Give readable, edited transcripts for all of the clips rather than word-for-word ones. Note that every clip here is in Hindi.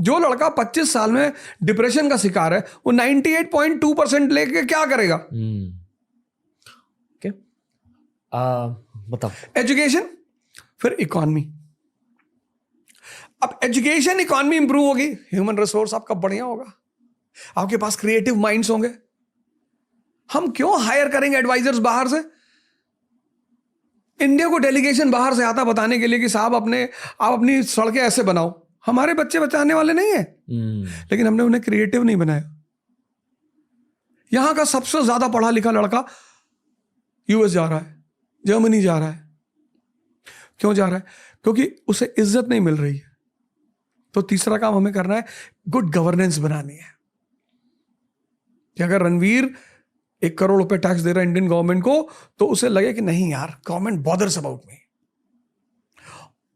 जो लड़का 25 साल में डिप्रेशन का शिकार है वो 98.2% लेके क्या करेगा? ओके, बताओ। एजुकेशन, फिर इकोनॉमी। अब एजुकेशन इकोनॉमी इंप्रूव होगी, ह्यूमन रिसोर्स आपका बढ़िया होगा, आपके पास क्रिएटिव माइंड्स होंगे। हम क्यों हायर करेंगे एडवाइजर्स बाहर से? इंडिया को डेलीगेशन बाहर से आता बताने के लिए कि साहब आप अपनी सड़कें ऐसे बनाओ। हमारे बच्चे बचाने वाले नहीं है, लेकिन हमने उन्हें क्रिएटिव नहीं बनाया। यहां का सबसे ज्यादा पढ़ा लिखा लड़का यूएस जा रहा है, जर्मनी जा रहा है। क्यों जा रहा है? क्योंकि उसे इज्जत नहीं मिल रही है। तो तीसरा काम हमें करना है, गुड गवर्नेंस बनानी है। कि अगर रणवीर 1 करोड़ रुपए टैक्स दे रहा है इंडियन गवर्नमेंट को, तो उसे लगे कि नहीं यार, गवर्नमेंट बॉदर्स अबाउट मी।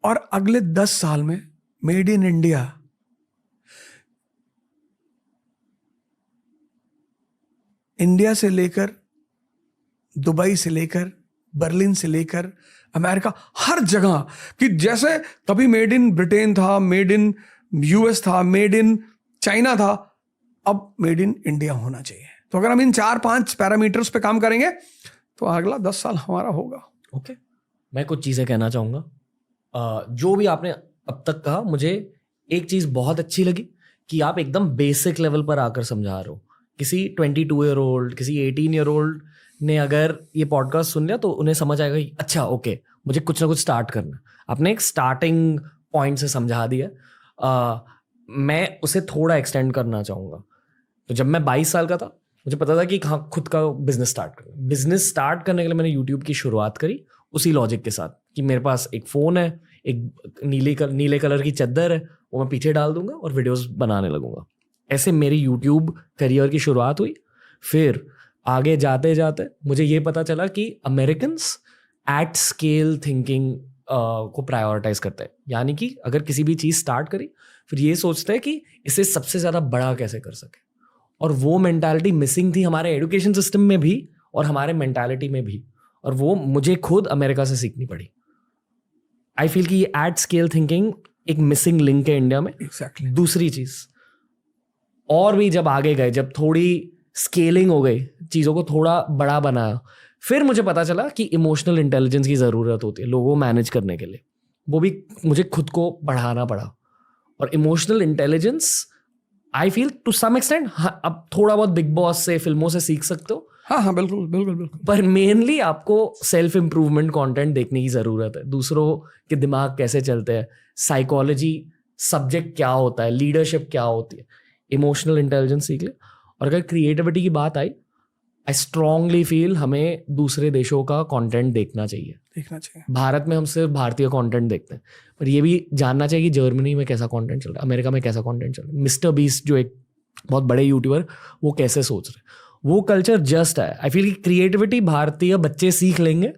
और अगले 10 साल में मेड इन इंडिया, इंडिया से लेकर दुबई से लेकर बर्लिन से लेकर अमेरिका, हर जगह, कि जैसे कभी मेड इन ब्रिटेन था, मेड इन यूएस था, मेड इन चाइना था, अब मेड इन इंडिया होना चाहिए। तो अगर हम इन 4-5 पैरामीटर्स पे काम करेंगे तो अगला 10 साल हमारा होगा। ओके, मैं कुछ चीज़ें कहना चाहूँगा। जो भी आपने अब तक कहा, मुझे एक चीज़ बहुत अच्छी लगी कि आप एकदम बेसिक लेवल पर आकर समझा रहे हो। किसी 22 ईयर ओल्ड, किसी 18 ईयर ओल्ड ने अगर ये पॉडकास्ट सुन लिया तो उन्हें समझ आएगा कि अच्छा ओके, मुझे कुछ ना कुछ स्टार्ट करना। आपने एक स्टार्टिंग पॉइंट से समझा दिया। मैं उसे थोड़ा एक्सटेंड करना चाहूँगा। तो जब मैं 22 साल का था, मुझे पता था कि हाँ, खुद का बिजनेस स्टार्ट करना। बिजनेस स्टार्ट करने के लिए मैंने यूट्यूब की शुरुआत करी उसी लॉजिक के साथ कि मेरे पास एक फ़ोन है, एक नीले कलर की चद्दर है, वो मैं पीछे डाल दूंगा और वीडियोस बनाने लगूंगा। ऐसे मेरी यूट्यूब करियर की शुरुआत हुई। फिर आगे जाते जाते मुझे ये पता चला कि अमेरिकन्स एट स्केल थिंकिंग को प्रायोरिटाइज करते हैं। यानी कि अगर किसी भी चीज़ स्टार्ट करी, फिर ये सोचते हैं कि इसे सबसे ज़्यादा बड़ा कैसे कर सके। और वो मेंटालिटी मिसिंग थी हमारे एजुकेशन सिस्टम में भी और हमारे मेंटालिटी में भी, और वो मुझे खुद अमेरिका से सीखनी पड़ी। आई फील कि ये एट स्केल थिंकिंग एक मिसिंग लिंक है इंडिया में। Exactly. दूसरी चीज़, और भी जब आगे गए, जब थोड़ी स्केलिंग हो गई, चीज़ों को थोड़ा बड़ा बनाया, फिर मुझे पता चला कि इमोशनल इंटेलिजेंस की ज़रूरत होती है लोगों को मैनेज करने के लिए। वो भी मुझे खुद को बढ़ाना पड़ा। और emotional intelligence I feel to some extent अब थोड़ा बहुत बिग बॉस से, फिल्मों से सीख सकते हो। हाँ, बिल्कुल बिल्कुल बिल्कुल। पर मेनली आपको सेल्फ इम्प्रूवमेंट कंटेंट देखने की ज़रूरत है। दूसरों के दिमाग कैसे चलते हैं, साइकोलॉजी सब्जेक्ट क्या होता है, लीडरशिप क्या होती है, इमोशनल इंटेलिजेंस सीख ले। और अगर क्रिएटिविटी की बात आई, आई स्ट्रांगली फील हमें दूसरे देशों का कंटेंट देखना चाहिए। भारत में हम सिर्फ भारतीय कंटेंट देखते हैं, पर ये भी जानना चाहिए कि जर्मनी में कैसा कंटेंट चल रहा है, अमेरिका में कैसा कंटेंट चल रहा है। मिस्टर बीस्ट जो एक बहुत बड़े यूट्यूबर, वो कैसे सोच रहे हैं, वो कल्चर जस्ट है। आई फील कि क्रिएटिविटी भारतीय बच्चे सीख लेंगे,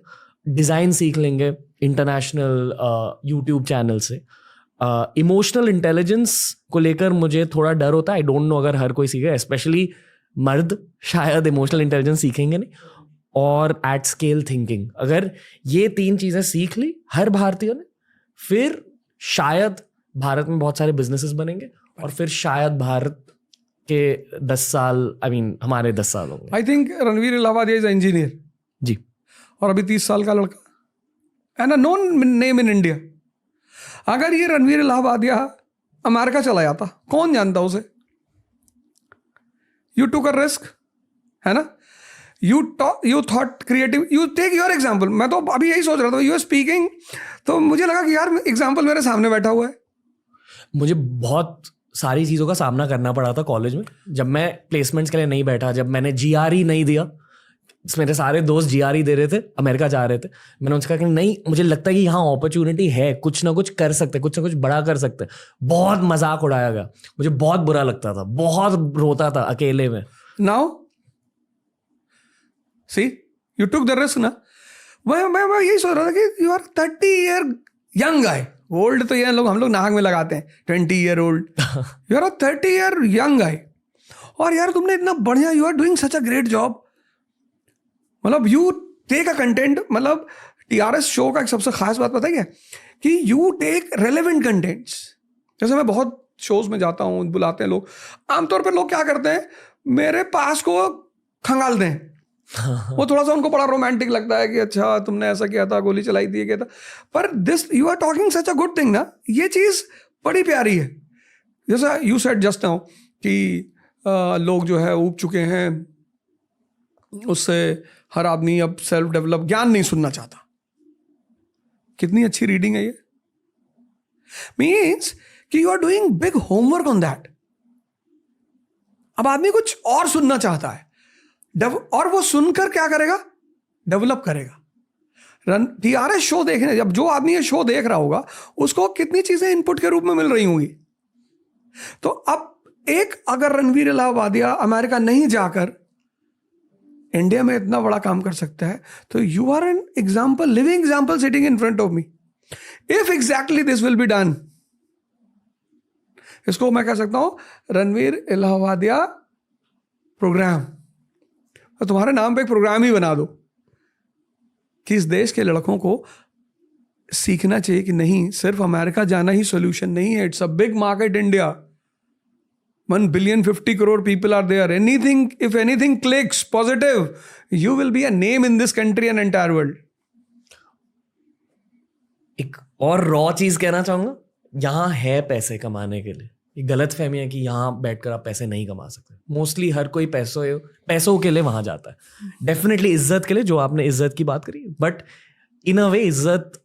डिज़ाइन सीख लेंगे इंटरनेशनल यूट्यूब चैनल से। इमोशनल इंटेलिजेंस को लेकर मुझे थोड़ा डर होता है। आई डोंट नो अगर हर कोई सीखे, स्पेशली मर्द शायद इमोशनल इंटेलिजेंस सीखेंगे नहीं। और एट स्केल थिंकिंग, अगर ये 3 चीज़ें सीख ली हर भारतीय ने, फिर शायद भारत में बहुत सारे बिजनेसेस बनेंगे और फिर शायद भारत के 10 साल, हमारे 10 साल होंगे। I think Ranveer Allahabadia is engineer ji, और अभी 30 साल का लड़का and a known name in India. अगर ये रणवीर इलाहाबादिया अमेरिका चला जाता, कौन जानता उसे? यू टुक अ रिस्क, है ना? You thought creative, you take your example. मैं तो अभी यही सोच रहा था, यू आर स्पीकिंग, तो मुझे लगा कि यार एग्जाम्पल मेरे सामने बैठा हुआ है। मुझे बहुत सारी चीज़ों का सामना करना पड़ा था कॉलेज में। जब मैं प्लेसमेंट्स के लिए नहीं बैठा, जब मैंने GRE नहीं दिया, मेरे सारे दोस्त GRE दे रहे थे, अमेरिका जा रहे थे, मैंने उनसे कहा कि नहीं, मुझे लगता है कि यहाँ अपॉर्चुनिटी है, कुछ ना कुछ कर सकते, कुछ ना कुछ बड़ा कर सकते। बहुत मजाक उड़ाया गया, मुझे बहुत बुरा लगता था, बहुत रोता था अकेले में। Now see you took the risk ना। मैं यही सोच रहा था कि you are 30 year young guy. Old तो ये हम लोग नाक में लगाते हैं, 20 year old. You are 30 year young guy, और यार तुमने इतना बढ़िया, you are doing such a great job. मतलब यू टेक अ कंटेंट, मतलब TRS शो का एक सबसे खास बात पता है क्या, कि यू टेक रेलेवेंट कंटेंट्स। जैसे मैं बहुत शोज में जाता हूँ, बुलाते हैं लोग, आमतौर पर लोग क्या करते हैं, मेरे पास को खंगालते हैं। वो थोड़ा सा उनको बड़ा रोमांटिक लगता है कि अच्छा तुमने ऐसा किया था, गोली चलाई थी, किया था। पर this you are talking such a good thing ना, ये चीज बड़ी प्यारी है। जैसा यू सेड जस्ट नाउ कि लोग जो है ऊब चुके हैं, उससे हर आदमी अब सेल्फ डेवलप ज्ञान नहीं सुनना चाहता। कितनी अच्छी रीडिंग है ये। मीन्स कि you are doing big homework on that. अब आदमी कुछ और सुनना चाहता है, और वो सुनकर क्या करेगा, डेवलप करेगा। TRS शो देखने, जब जो आदमी ये शो देख रहा होगा उसको कितनी चीजें इनपुट के रूप में मिल रही होंगी। तो अब एक अगर रणवीर इलाहाबादिया अमेरिका नहीं जाकर इंडिया में इतना बड़ा काम कर सकता है, तो you are an example, living example sitting in front of me. If exactly this will be done, इसको मैं कह सकता हूं रणवीर इलाहाबादिया प्रोग्राम। तो तुम्हारे नाम पे एक प्रोग्राम ही बना दो कि इस देश के लड़कों को सीखना चाहिए कि नहीं, सिर्फ अमेरिका जाना ही सॉल्यूशन नहीं है। It's a big market India, 1 billion 50 crore people are there. If anything clicks positive, you will be a name in this country and entire world. एक और रॉ चीज कहना चाहूंगा, यहाँ है पैसे कमाने के लिए। ये गलत फहमी है कि यहाँ बैठकर आप पैसे नहीं कमा सकते। मोस्टली हर कोई पैसों के लिए वहां जाता है। डेफिनेटली इज्जत के लिए, जो आपने इज्जत की बात करी, बट इन अ वे इज्जत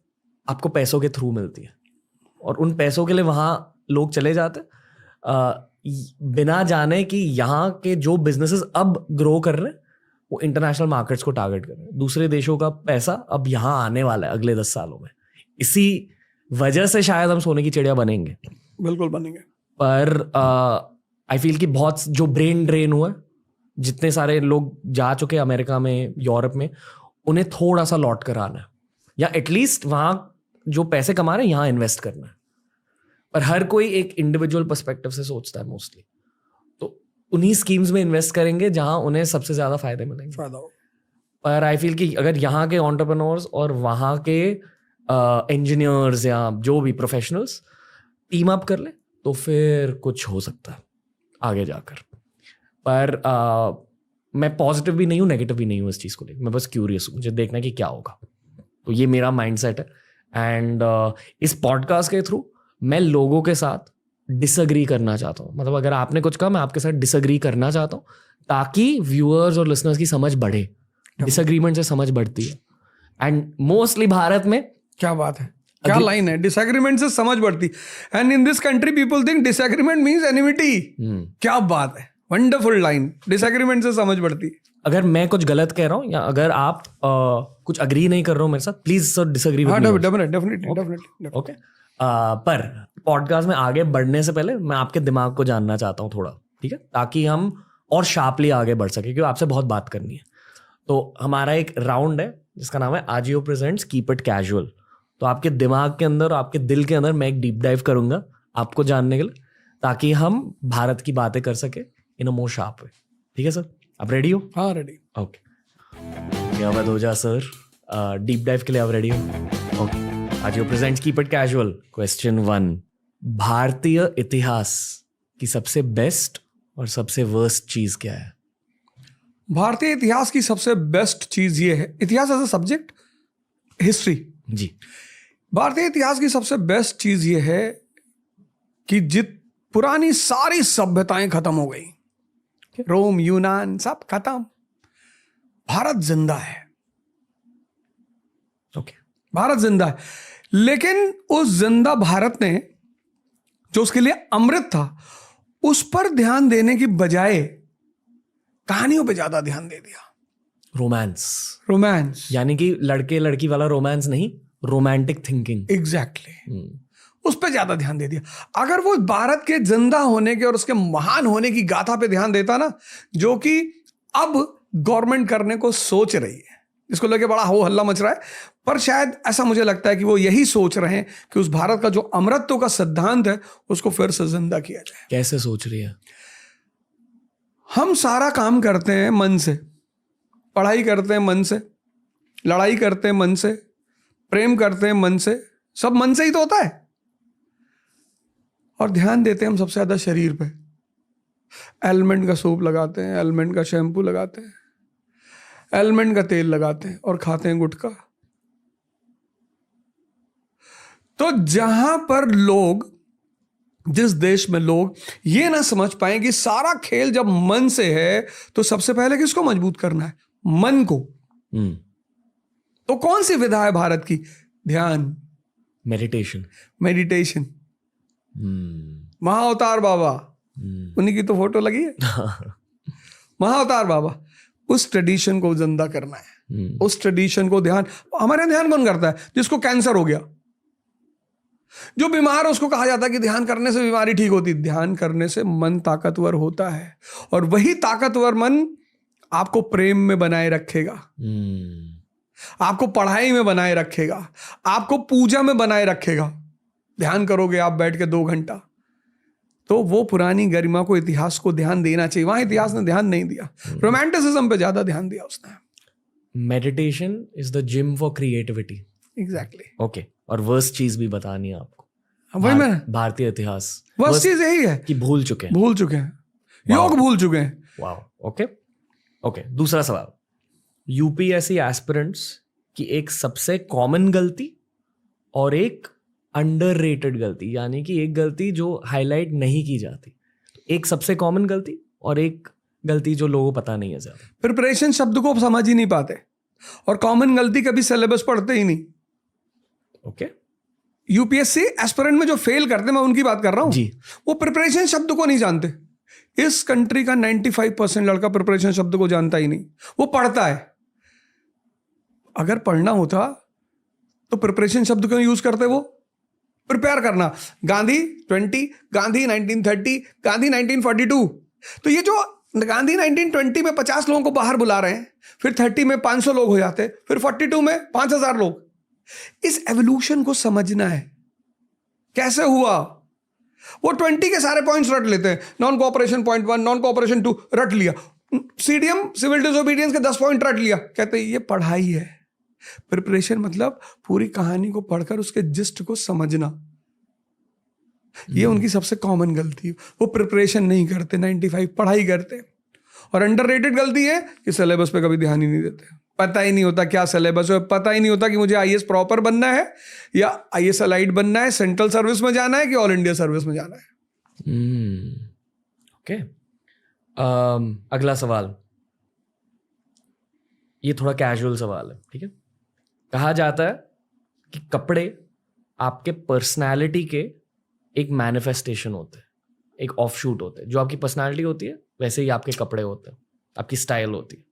आपको पैसों के थ्रू मिलती है, और उन पैसों के लिए वहां लोग चले जाते हैं बिना जाने कि यहाँ के जो बिजनेसेस अब ग्रो कर रहे हैं वो इंटरनेशनल मार्केट्स को टारगेट कर रहे हैं। दूसरे देशों का पैसा अब यहाँ आने वाला है अगले 10 सालों में। इसी वजह से शायद हम सोने की चिड़िया बनेंगे। बिल्कुल बनेंगे। पर आई फील कि बहुत जो ब्रेन ड्रेन हुआ, जितने सारे लोग जा चुके अमेरिका में, यूरोप में, उन्हें थोड़ा सा लौट कर आना है, या एटलीस्ट वहाँ जो पैसे कमा रहे हैं यहाँ इन्वेस्ट करना है। पर हर कोई एक इंडिविजुअल पर्सपेक्टिव से सोचता है मोस्टली, तो उन्हीं स्कीम्स में इन्वेस्ट करेंगे जहां उन्हें सबसे ज्यादा फायदे मिलेंगे। पर आई फील कि अगर यहाँ के एंटरप्रेन्योर्स और वहाँ के इंजीनियर्स या जो भी प्रोफेशनल्स टीम अप कर ले तो फिर कुछ हो सकता है आगे जाकर। पर मैं पॉजिटिव भी नहीं हूँ, नेगेटिव भी नहीं हूँ इस चीज़ को लेकर। मैं बस क्यूरियस हूँ, मुझे देखना है कि क्या होगा। तो ये मेरा माइंडसेट है। एंड इस पॉडकास्ट के थ्रू मैं लोगों के साथ डिसएग्री करना चाहता हूँ। मतलब अगर आपने कुछ कहा, मैं आपके साथ डिसएग्री करना चाहता हूँ, ताकि व्यूअर्स और लिसनर्स की समझ बढ़े। डिसएग्रीमेंट से समझ बढ़ती है। एंड मोस्टली भारत में, क्या बात है, क्या लाइन है, डिसएग्रीमेंट से समझ बढ़ती। And in this country people think disagreement means enmity. क्या बात है, वंडरफुल लाइन, डिसएग्रीमेंट से समझ बढ़ती। अगर मैं कुछ गलत कह रहा हूँ या अगर आप कुछ अग्री नहीं कर रहे हो मेरे साथ, please sir disagree with me. Definitely okay. पर पॉडकास्ट में आगे बढ़ने से पहले मैं आपके दिमाग को जानना चाहता हूँ थोड़ा, ठीक है, ताकि हम और शार्पली आगे बढ़ सके, क्योंकि आपसे बहुत बात करनी है। तो हमारा एक राउंड है जिसका नाम है Ajio presents keep it casual. तो आपके दिमाग के अंदर, आपके दिल के अंदर मैं एक डीप डाइव करूंगा आपको जानने के लिए, ताकि हम भारत की बातें कर सके इन अ मोर शार्प वे। ठीक है सर, आप रेडी हो? हाँ रेडी। ओके, क्या बात हो जा सर, डीप डाइव के लिए आप रेडी हो? Okay, Ajio presents keep it casual. Question 1, भारतीय इतिहास की सबसे बेस्ट और सबसे वर्स्ट चीज क्या है? भारतीय इतिहास की सबसे बेस्ट चीज ये है, इतिहास एज अ सब्जेक्ट, हिस्ट्री जी। भारतीय इतिहास की सबसे बेस्ट चीज ये है कि पुरानी सारी सभ्यताएं खत्म हो गई, रोम, यूनान सब खत्म, भारत जिंदा है। ओके, भारत जिंदा है, लेकिन उस जिंदा भारत ने जो उसके लिए अमृत था उस पर ध्यान देने की बजाय कहानियों पे ज्यादा ध्यान दे दिया। रोमांस यानी कि लड़के लड़की वाला रोमांस नहीं, रोमांटिक थिंकिंग। एग्जैक्टली उस पर ज्यादा ध्यान दे दिया। अगर वो भारत के जिंदा होने के और उसके महान होने की गाथा पे ध्यान देता ना, जो कि अब गवर्नमेंट करने को सोच रही है, इसको लेके बड़ा हो हल्ला मच रहा है, पर शायद ऐसा मुझे लगता है कि वो यही सोच रहे हैं कि उस भारत का जो अमृतत्व का सिद्धांत है उसको फिर से जिंदा किया जाए। कैसे सोच रही है? हम सारा काम करते हैं मन से, पढ़ाई करते हैं मन से, लड़ाई करते हैं मन से, प्रेम करते हैं मन से, सब मन से ही तो होता है। और ध्यान देते हैं हम सबसे ज्यादा शरीर पे। एलमंड का सूप लगाते हैं, एलमंड का शैम्पू लगाते हैं, एलमंड का तेल लगाते हैं और खाते हैं गुटखा। तो जहां पर लोग, जिस देश में लोग ये ना समझ पाए कि सारा खेल जब मन से है, तो सबसे पहले किसको मजबूत करना है? मन को। तो कौन सी विधा है भारत की? ध्यान, मेडिटेशन। मेडिटेशन। महाअवतार बाबा, उन्हीं की तो फोटो लगी है। महाअवतार बाबा, उस ट्रेडिशन को जिंदा करना है, उस ट्रेडिशन को। ध्यान, हमारे यहाँ ध्यान कौन करता है? जिसको कैंसर हो गया, जो बीमार है, उसको कहा जाता है कि ध्यान करने से बीमारी ठीक होती। ध्यान करने से मन ताकतवर होता है, और वही ताकतवर मन आपको प्रेम में बनाए रखेगा, आपको पढ़ाई में बनाए रखेगा, आपको पूजा में बनाए रखेगा। ध्यान करोगे आप बैठ के 2 घंटा, तो वो पुरानी गरिमा को, इतिहास को ध्यान देना चाहिए। वहां इतिहास ने ध्यान नहीं दिया, रोमांटिसिज्म पे ज्यादा ध्यान दिया उसने। Meditation is the gym for creativity. Exactly. Okay, और वर्स्ट चीज भी बतानी है आपको। वही मैं, भारतीय इतिहास वर्स्ट चीज यही है कि भूल चुके हैं, योग भूल चुके हैं। वाओ। ओके, दूसरा सवाल। यूपीएससी एस्पिरेंट्स की एक सबसे कॉमन गलती और एक अंडररेटेड गलती, यानी कि एक गलती जो हाईलाइट नहीं की जाती। एक सबसे कॉमन गलती और एक गलती जो लोगों को पता नहीं है ज्यादा। प्रिपरेशन शब्द को समझ ही नहीं पाते, और कॉमन गलती कभी सिलेबस पढ़ते ही नहीं। ओके, यूपीएससी एस्पिरेंट में जो फेल करते, मैं उनकी बात कर रहा हूं जी। वो प्रिपरेशन शब्द को नहीं जानते। इस कंट्री का 95% लड़का प्रिपरेशन शब्द को जानता ही नहीं, वो पढ़ता है। अगर पढ़ना होता तो प्रिपरेशन शब्द क्यों यूज करते? वो प्रिपेयर करना। गांधी 20, गांधी 1930, गांधी 1942। तो ये जो गांधी 1920 में 50 लोगों को बाहर बुला रहे हैं, फिर 30 में 500 लोग हो जाते, फिर 42 में 5000 लोग। इस एवोल्यूशन को समझना है, कैसे हुआ। वो 20 के सारे पॉइंट्स रट लेते हैं। Non cooperation point 1, non cooperation 2 रट लिया। सीडीएम, सिविल डिसोबीडियंस के 10 पॉइंट रट लिया। कहते हैं ये पढ़ाई है। प्रिपरेशन मतलब पूरी कहानी को पढ़कर उसके जिस्ट को समझना। ये उनकी सबसे कॉमन गलती है। वो प्रिपरेशन नहीं करते, 95 पढ़ाई करते। और अंडररेटेड गलती है कि सिलेबस पे कभी ध्यान ही नहीं देते। पता ही नहीं होता क्या सिलेबस है, पता ही नहीं होता कि मुझे आईएएस प्रॉपर बनना है या आईएएस अलाइड बनना है, सेंट्रल सर्विस में जाना है कि ऑल इंडिया सर्विस में जाना है। ओके, अगला सवाल, ये थोड़ा कैजुअल सवाल है, ठीक है। कहा जाता है कि कपड़े आपके पर्सनालिटी के एक मैनिफेस्टेशन होते हैं, एक ऑफशूट होते हैं। जो आपकी पर्सनालिटी होती है वैसे ही आपके कपड़े होते हैं, आपकी स्टाइल होती है।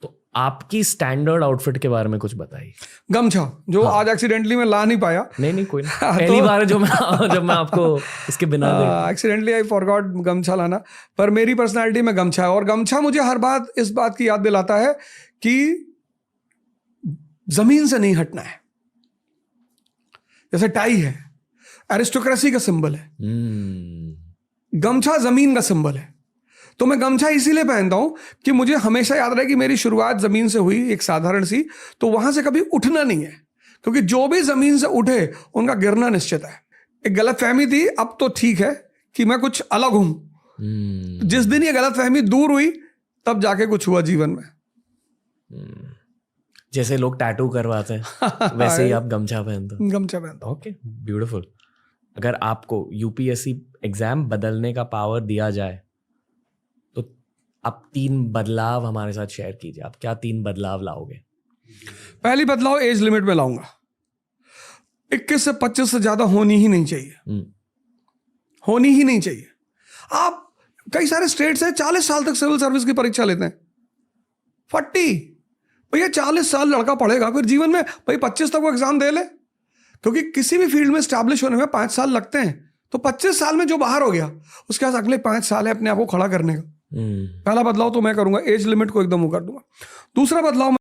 तो आपकी स्टैंडर्ड आउटफिट के बारे में कुछ बताइए। गमछा, जो आज एक्सीडेंटली मैं ला नहीं पाया। नहीं कोई नहीं, पहली बार है जब मैं आपको इसके बिना एक्सीडेंटली आई फॉरगॉट गमछा लाना। पर मेरी पर्सनालिटी में गमछा है, और गमछा मुझे हर बात इस बात की याद दिलाता है कि जमीन से नहीं हटना है। जैसे टाई है, एरिस्टोक्रेसी का सिंबल है, गमछा जमीन का सिंबल है। तो मैं गमछा इसीलिए पहनता हूं कि मुझे हमेशा याद रहे कि मेरी शुरुआत जमीन से हुई, एक साधारण सी, तो वहां से कभी उठना नहीं है, क्योंकि जो भी जमीन से उठे उनका गिरना निश्चित है। एक गलतफहमी थी, अब तो ठीक है कि मैं कुछ अलग हूं। जिस दिन ये गलतफहमी दूर हुई तब जाके कुछ हुआ जीवन में। जैसे लोग टैटू करवाते हैं वैसे ही आप गमछा पहनते हो। गमछा पहनता हूं। Okay, beautiful. अगर आपको यूपीएससी एग्जाम बदलने का पावर दिया जाए तो आप 3 बदलाव हमारे साथ शेयर कीजिए। आप क्या 3 बदलाव लाओगे? पहली बदलाव एज लिमिट में लाऊंगा। 21 से 25 से ज्यादा होनी ही नहीं चाहिए, होनी ही नहीं चाहिए। आप कई सारे स्टेट्स हैं 40 साल तक सिविल सर्विस की परीक्षा लेते हैं। 40 भैया 40 साल लड़का पढ़ेगा, फिर जीवन में भाई 25 तक वो एग्जाम दे ले, क्योंकि किसी भी फील्ड में स्टैब्लिश होने में 5 साल लगते हैं। तो 25 साल में जो बाहर हो गया उसके बाद अगले 5 साल है अपने आप को खड़ा करने का। पहला बदलाव तो मैं करूंगा, एज लिमिट को एकदम वो कर दूंगा। दूसरा बदलाव